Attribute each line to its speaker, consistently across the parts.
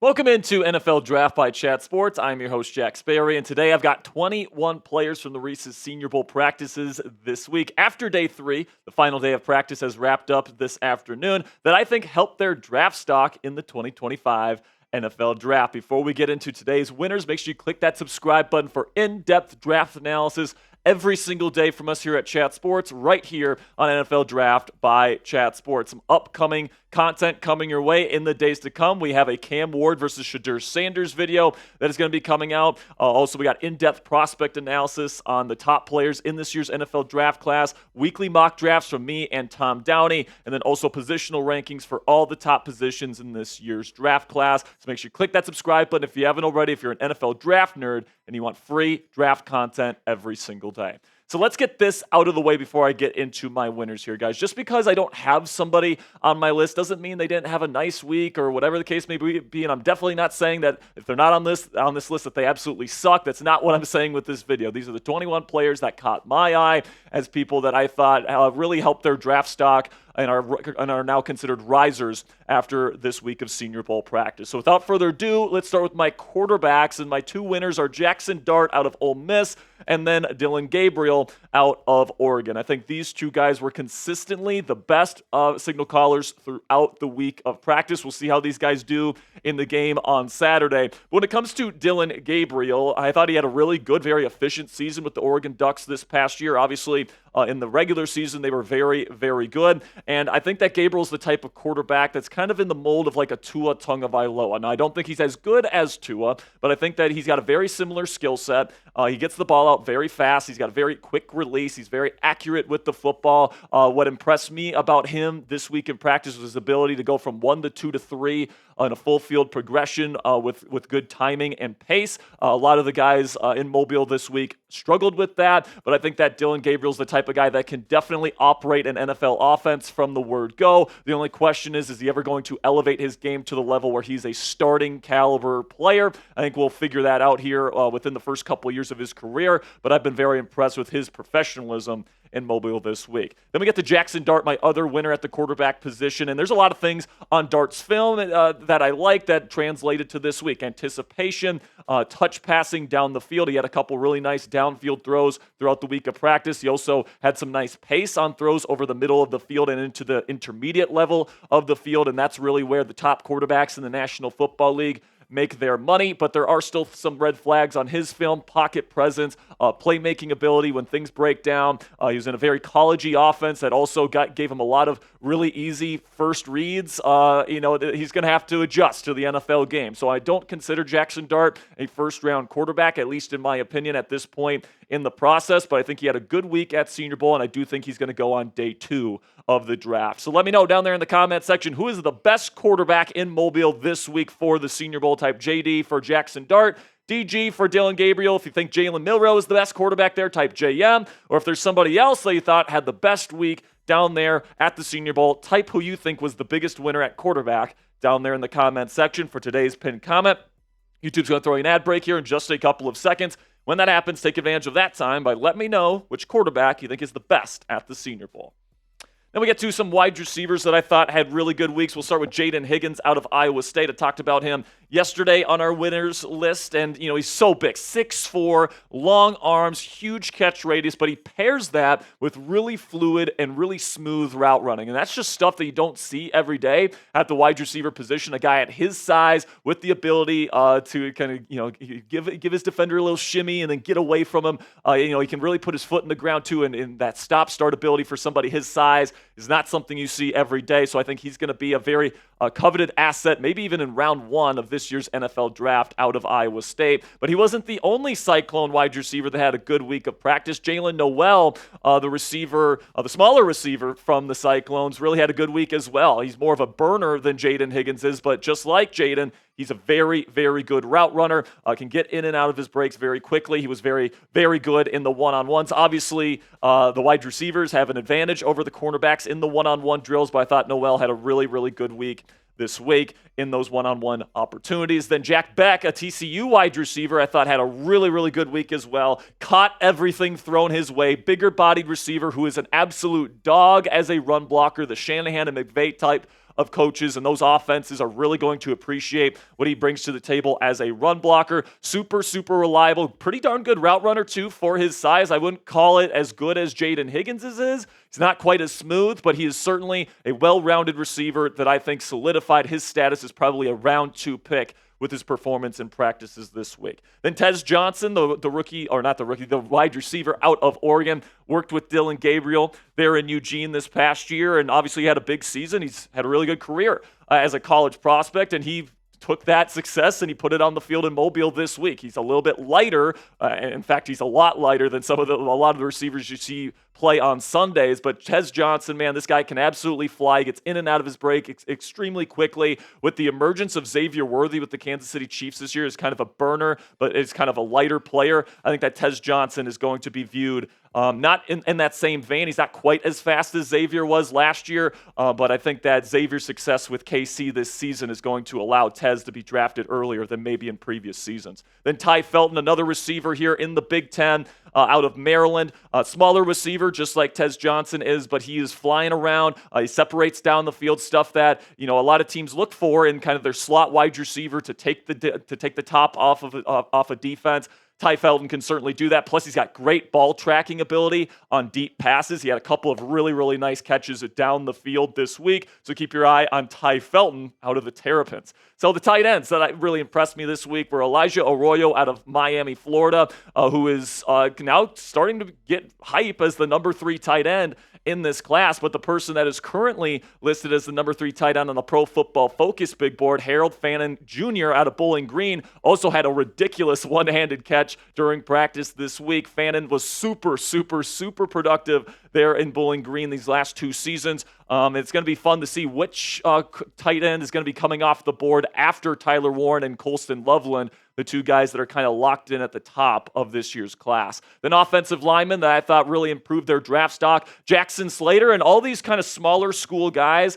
Speaker 1: Welcome into NFL Draft by Chat Sports. I'm your host, Sperry, and today I've got 21 players from the Reese's Senior Bowl practices this week. After day 3, the final day of practice has wrapped up this afternoon, that I think helped their draft stock in the 2025 NFL Draft. Before we get into today's winners, make sure you click that subscribe button for in-depth draft analysis every single day from us here at Chat Sports, right here on NFL Draft by Chat Sports. Some upcoming content coming your way in the days to come. We have a Cam Ward versus Shadur Sanders video that is going to be coming out. Also, we got in-depth prospect analysis on the top players in this year's NFL Draft class, weekly mock drafts from me and Tom Downey, and then also positional rankings for all the top positions in this year's draft class. So make sure you click that subscribe button if you haven't already, if you're an NFL draft nerd and you want free draft content every single day. So let's get this out of the way before I get into my winners here, guys. Just because I don't have somebody on my list doesn't mean they didn't have a nice week or whatever the case may be. And I'm definitely not saying that if they're not on this list that they absolutely suck. That's not what I'm saying with this video. These are the 21 players that caught my eye as people that I thought really helped their draft stock and are now considered risers after this week of Senior Bowl practice. So without further ado, let's start with my quarterbacks. And my two winners are Jaxson Dart out of Ole Miss and then Dillon Gabriel out of Oregon. I think these two guys were consistently the best signal callers throughout the week of practice. We'll see how these guys do in the game on Saturday. But when it comes to Dillon Gabriel, I thought he had a really good, very efficient season with the Oregon Ducks this past year. Obviously, in the regular season, they were very, very good. And I think that Gabriel's the type of quarterback that's kind of in the mold of like a Tua Tagovailoa. Now, I don't think he's as good as Tua, but I think that he's got a very similar skill set. He gets the ball out very fast. He's got a very quick release. He's very accurate with the football. What impressed me about him this week in practice was his ability to go from 1 to 2 to 3 on a full field progression with good timing and pace. A lot of the guys in Mobile this week struggled with that, but I think that Dillon Gabriel's the type of guy that can definitely operate an NFL offense from the word go. The only question is he ever going to elevate his game to the level where he's a starting caliber player? I think we'll figure that out here within the first couple of years of his career, but I've been very impressed with his professionalism in Mobile this week. Then we get to Jaxson Dart, my other winner at the quarterback position, and there's a lot of things on Dart's film that I like that translated to this week. Anticipation, touch passing down the field. He had a couple really nice downfield throws throughout the week of practice. He also had some nice pace on throws over the middle of the field and into the intermediate level of the field, and that's really where the top quarterbacks in the National Football League make their money, but there are still some red flags on his film: pocket presence, playmaking ability when things break down. He was in a very collegey offense that also gave him a lot of really easy first reads. He's going to have to adjust to the NFL game. So I don't consider Jaxson Dart a first-round quarterback, at least in my opinion at this point in the process, but I think he had a good week at Senior Bowl, and I do think he's going to go on day 2 of the draft. So let me know down there in the comment section, who is the best quarterback in Mobile this week for the Senior Bowl? Type JD for Jaxson Dart, DG for Dillon Gabriel. If you think Jalen Milroe is the best quarterback there, type JM. Or if there's somebody else that you thought had the best week down there at the Senior Bowl, type who you think was the biggest winner at quarterback down there in the comment section for today's pinned comment. YouTube's going to throw you an ad break here in just a couple of seconds. When that happens, take advantage of that time by letting me know which quarterback you think is the best at the Senior Bowl. Then we get to some wide receivers that I thought had really good weeks. We'll start with Jayden Higgins out of Iowa State. I talked about him yesterday on our winners list, and he's so big, 6'4", long arms, huge catch radius, but he pairs that with really fluid and really smooth route running, and that's just stuff that you don't see every day at the wide receiver position. A guy at his size with the ability to kind of give his defender a little shimmy and then get away from him. He can really put his foot in the ground too, and that stop-start ability for somebody his size is not something you see every day. So I think he's going to be a very coveted asset, maybe even in round 1 of this year's NFL draft out of Iowa State. But he wasn't the only Cyclone wide receiver that had a good week of practice. Jaylen Noel, the smaller receiver from the Cyclones, really had a good week as well. He's more of a burner than Jayden Higgins is, but just like Jayden, he's a very, very good route runner, can get in and out of his breaks very quickly. He was very, very good in the one-on-ones. Obviously, the wide receivers have an advantage over the cornerbacks in the one-on-one drills, but I thought Noel had a really, really good week this week in those one-on-one opportunities. Then Jack Bech, a TCU wide receiver, I thought had a really, really good week as well. Caught everything thrown his way. Bigger-bodied receiver who is an absolute dog as a run blocker, the Shanahan and McVay type of coaches, and those offenses are really going to appreciate what he brings to the table as a run blocker. Super, super reliable. Pretty darn good route runner, too, for his size. I wouldn't call it as good as Jayden Higgins is. He's not quite as smooth, but he is certainly a well-rounded receiver that I think solidified his status as probably a round 2 pick with his performance in practices this week. Then Tez Johnson, the wide receiver out of Oregon, worked with Dillon Gabriel there in Eugene this past year, and obviously had a big season. He's had a really good career as a college prospect, and he took that success and he put it on the field in Mobile this week. He's a little bit lighter. In fact, he's a lot lighter than a lot of the receivers you see play on Sundays. But Tez Johnson, man, this guy can absolutely fly. He gets in and out of his break extremely quickly. With the emergence of Xavier Worthy with the Kansas City Chiefs this year, is kind of a burner, but is kind of a lighter player. I think that Tez Johnson is going to be viewed not in that same vein. He's not quite as fast as Xavier was last year, but I think that Xavier's success with KC this season is going to allow Tez to be drafted earlier than maybe in previous seasons. Then Tai Felton, another receiver here in the Big Ten, out of Maryland. Smaller receiver, just like Tez Johnson is, but he is flying around. He separates down the field, stuff that a lot of teams look for in kind of their slot wide receiver to take the top off a defense. Tai Felton can certainly do that. Plus, he's got great ball tracking ability on deep passes. He had a couple of really, really nice catches down the field this week. So keep your eye on Tai Felton out of the Terrapins. So the tight ends that really impressed me this week were Elijah Arroyo out of Miami, Florida, who is now starting to get hype as the number 3 tight end in this class, but the person that is currently listed as the number 3 tight end on the Pro Football Focus big board, Harold Fannin Jr. out of Bowling Green, also had a ridiculous one-handed catch during practice this week. Fannin was super, super, super productive there in Bowling Green these last 2 seasons. It's going to be fun to see which tight end is going to be coming off the board after Tyler Warren and Colston Loveland, the 2 guys that are kind of locked in at the top of this year's class. Then offensive linemen that I thought really improved their draft stock, Jaxson, Slater, and all these kind of smaller school guys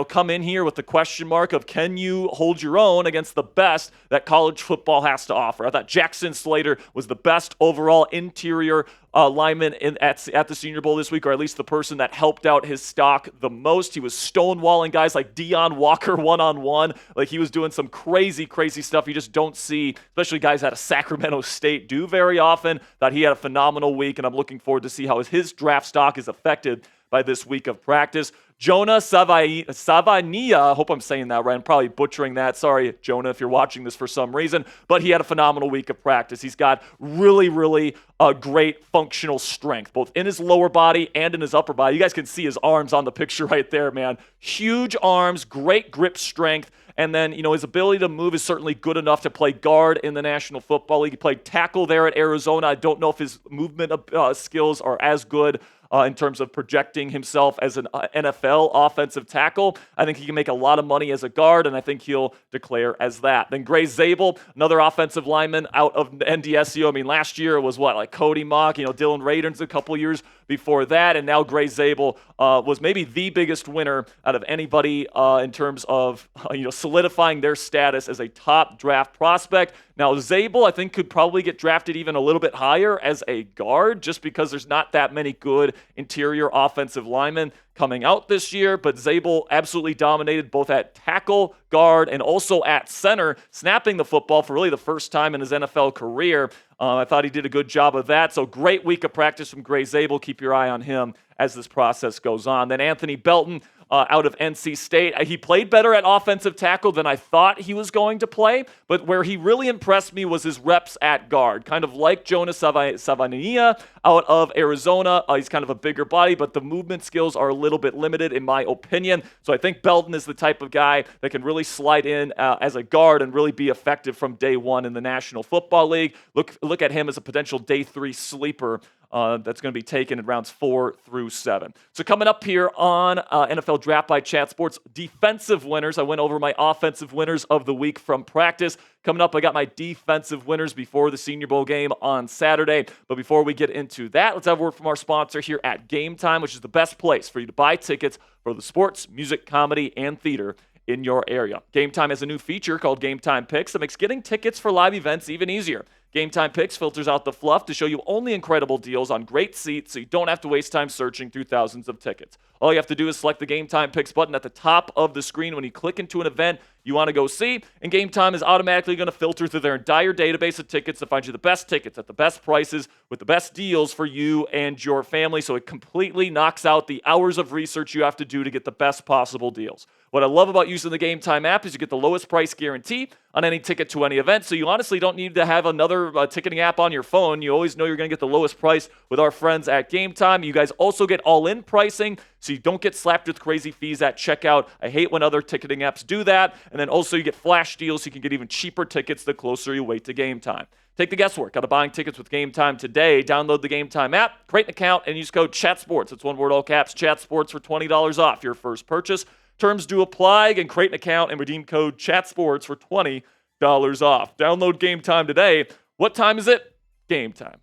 Speaker 1: come in here with the question mark of, can you hold your own against the best that college football has to offer? I thought Jaxson Slater was the best overall interior lineman at the Senior Bowl this week, or at least the person that helped out his stock the most. He was stonewalling guys like Deion Walker one-on-one. Like, he was doing some crazy, crazy stuff you just don't see, especially guys out of Sacramento State, do very often. Thought he had a phenomenal week, and I'm looking forward to see how his draft stock is affected by this week of practice. Jonah Savania, I hope I'm saying that right. I'm probably butchering that. Sorry, Jonah, if you're watching this for some reason. But he had a phenomenal week of practice. He's got really, really great functional strength, both in his lower body and in his upper body. You guys can see his arms on the picture right there, man. Huge arms, great grip strength. And then, his ability to move is certainly good enough to play guard in the National Football League. He played tackle there at Arizona. I don't know if his movement skills are as good in terms of projecting himself as an NFL offensive tackle. I think he can make a lot of money as a guard, and I think he'll declare as that. Then Gray Zabel, another offensive lineman out of NDSU. I mean, last year it was like Cody Mock, Dylan Radins a couple years before that, and now Gray Zabel was maybe the biggest winner out of anybody in terms of solidifying their status as a top draft prospect. Now, Zabel, I think, could probably get drafted even a little bit higher as a guard, just because there's not that many good interior offensive linemen coming out this year. But Zabel absolutely dominated both at tackle, guard, and also at center, snapping the football for really the first time in his NFL career. I thought he did a good job of that. So great week of practice from Gray Zabel. Keep your eye on him as this process goes on. Then Anthony Belton, out of NC State. He played better at offensive tackle than I thought he was going to play, but where he really impressed me was his reps at guard. Kind of like Jonah Savania out of Arizona. He's kind of a bigger body, but the movement skills are a little bit limited in my opinion. So I think Belton is the type of guy that can really slide in as a guard and really be effective from day one in the National Football League. Look at him as a potential day 3 sleeper that's going to be taken in rounds 4 through 7. So coming up here on NFL Draft by Chat Sports, defensive winners. I went over my offensive winners of the week from practice. Coming up, I got my defensive winners before the Senior Bowl game on Saturday. But before we get into that, let's have a word from our sponsor here at Game Time, which is the best place for you to buy tickets for the sports, music, comedy, and theater in your area. Game Time has a new feature called Game Time Picks that makes getting tickets for live events even easier. Game Time Picks filters out the fluff to show you only incredible deals on great seats so you don't have to waste time searching through thousands of tickets. All you have to do is select the Game Time Picks button at the top of the screen when you click into an event you want to go see, and Game Time is automatically going to filter through their entire database of tickets to find you the best tickets at the best prices with the best deals for you and your family, so it completely knocks out the hours of research you have to do to get the best possible deals. What I love about using the Game Time app is you get the lowest price guarantee on any ticket to any event, so you honestly don't need to have another ticketing app on your phone. You always know you're going to get the lowest price with our friends at Game Time. You guys also get all-in pricing, so you don't get slapped with crazy fees at checkout. I hate when other ticketing apps do that. And then also you get flash deals, so you can get even cheaper tickets the closer you wait to Game Time. Take the guesswork out of buying tickets with Game Time today. Download the Game Time app, create an account, and use code CHATSPORTS. It's one word, all caps, CHATSPORTS for $20 off your first purchase. Terms do apply. And create an account and redeem code CHATSPORTS for $20 off. Download Game Time today. What time is it? Game time.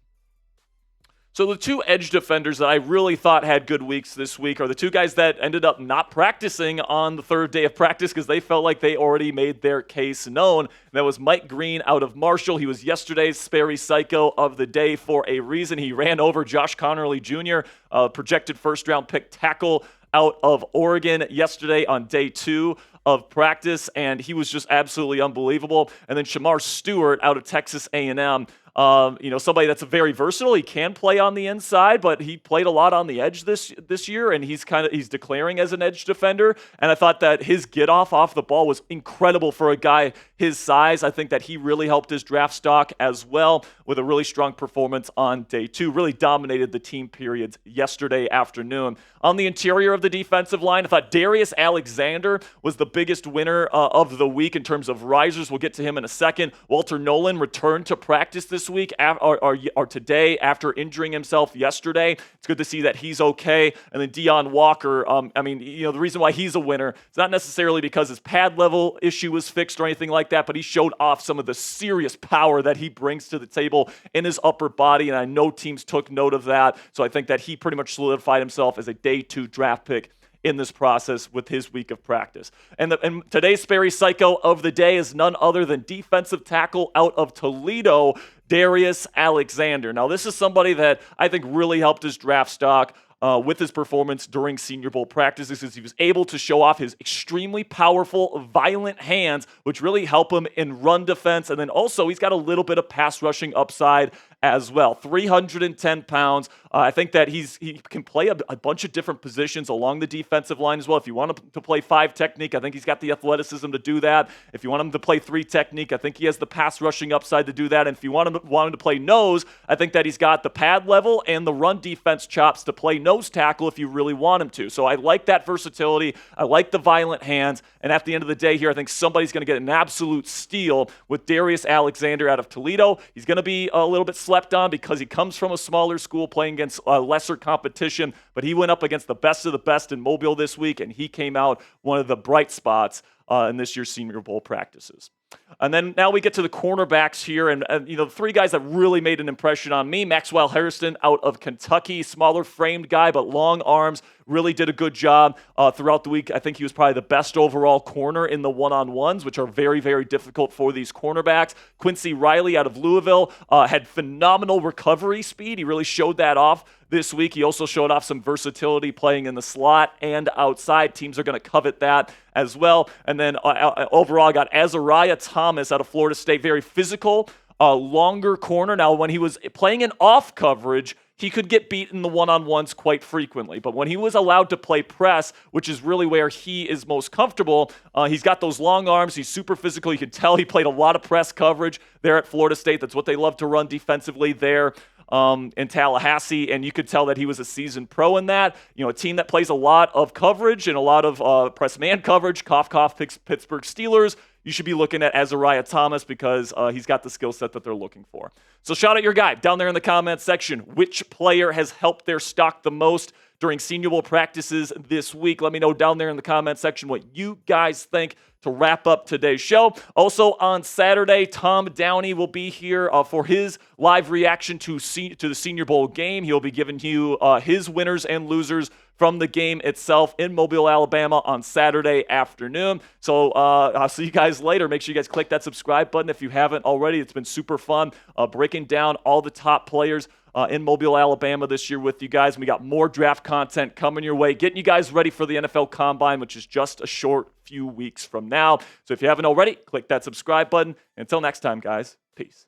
Speaker 1: So the two edge defenders that I really thought had good weeks this week are the two guys that ended up not practicing on the third day of practice because they felt like they already made their case known. And that was Mike Green out of Marshall. He was yesterday's Sperry Psycho of the day for a reason. He ran over Josh Connerly Jr., projected first-round pick tackle out of Oregon yesterday on day 2 of practice, and he was just absolutely unbelievable. And then Shamar Stewart out of Texas A&M. Somebody that's very versatile. He can play on the inside, but he played a lot on the edge this year, and he's declaring as an edge defender. And I thought that his get off the ball was incredible for a guy his size. I think that he really helped his draft stock as well with a really strong performance on day 2. Really dominated the team periods yesterday afternoon. On the interior of the defensive line, I thought Darius Alexander was the biggest winner of the week in terms of risers. We'll get to him in a second. Walter Nolan returned to practice this week or today after injuring himself yesterday. It's good to see that he's okay. And then Deion Walker, the reason why he's a winner, it's not necessarily because his pad level issue was fixed or anything like that, but he showed off some of the serious power that he brings to the table in his upper body, and I know teams took note of that. So I think that he pretty much solidified himself as a day 2 draft pick in this process with his week of practice. And today's Sperry Psycho of the day is none other than defensive tackle out of Toledo, Darius Alexander. Now, this is somebody that I think really helped his draft stock with his performance during Senior Bowl practices, as he was able to show off his extremely powerful, violent hands, which really help him in run defense. And then also, he's got a little bit of pass rushing upside as well. 310 pounds. I think that he can play a bunch of different positions along the defensive line as well. If you want him to play 5 technique, I think he's got the athleticism to do that. If you want him to play 3 technique, I think he has the pass rushing upside to do that. And if you want him to play nose, I think that he's got the pad level and the run defense chops to play nose tackle if you really want him to. So I like that versatility. I like the violent hands. And at the end of the day here, I think somebody's going to get an absolute steal with Darius Alexander out of Toledo. He's going to be a little bit slept on because he comes from a smaller school playing against lesser competition, but he went up against the best of the best in Mobile this week, and he came out one of the bright spots in this year's Senior Bowl practices. And then now we get to the cornerbacks here, and the 3 guys that really made an impression on me. Maxwell Hairston out of Kentucky, smaller framed guy, but long arms, really did a good job throughout the week. I think he was probably the best overall corner in the one-on-ones, which are very, very difficult for these cornerbacks. Quincy Riley out of Louisville had phenomenal recovery speed. He really showed that off this week. He also showed off some versatility playing in the slot and outside. Teams are going to covet that as well. And then overall, I got Azariah Thomas out of Florida State, very physical, longer corner. Now, when he was playing in off coverage, he could get beat in the one-on-ones quite frequently. But when he was allowed to play press, which is really where he is most comfortable, he's got those long arms. He's super physical. You can tell he played a lot of press coverage there at Florida State. That's what they love to run defensively there in Tallahassee, and you could tell that he was a seasoned pro in that. A team that plays a lot of coverage and a lot of press man coverage, cough, Pittsburgh Steelers, you should be looking at Azariah Thomas because he's got the skill set that they're looking for. So shout out your guy down there in the comments section. Which player has helped their stock the most during Senior Bowl practices this week? Let me know down there in the comments section what you guys think. to wrap up today's show. Also on Saturday, Tom Downey will be here for his live reaction to the Senior Bowl game. He'll be giving you his winners and losers from the game itself in Mobile, Alabama on Saturday afternoon. So I'll see you guys later. Make sure you guys click that subscribe button if you haven't already. It's been super fun breaking down all the top players in Mobile, Alabama this year with you guys. And we got more draft content coming your way, getting you guys ready for the NFL Combine, which is just a short few weeks from now. So if you haven't already, click that subscribe button. Until next time, guys, peace.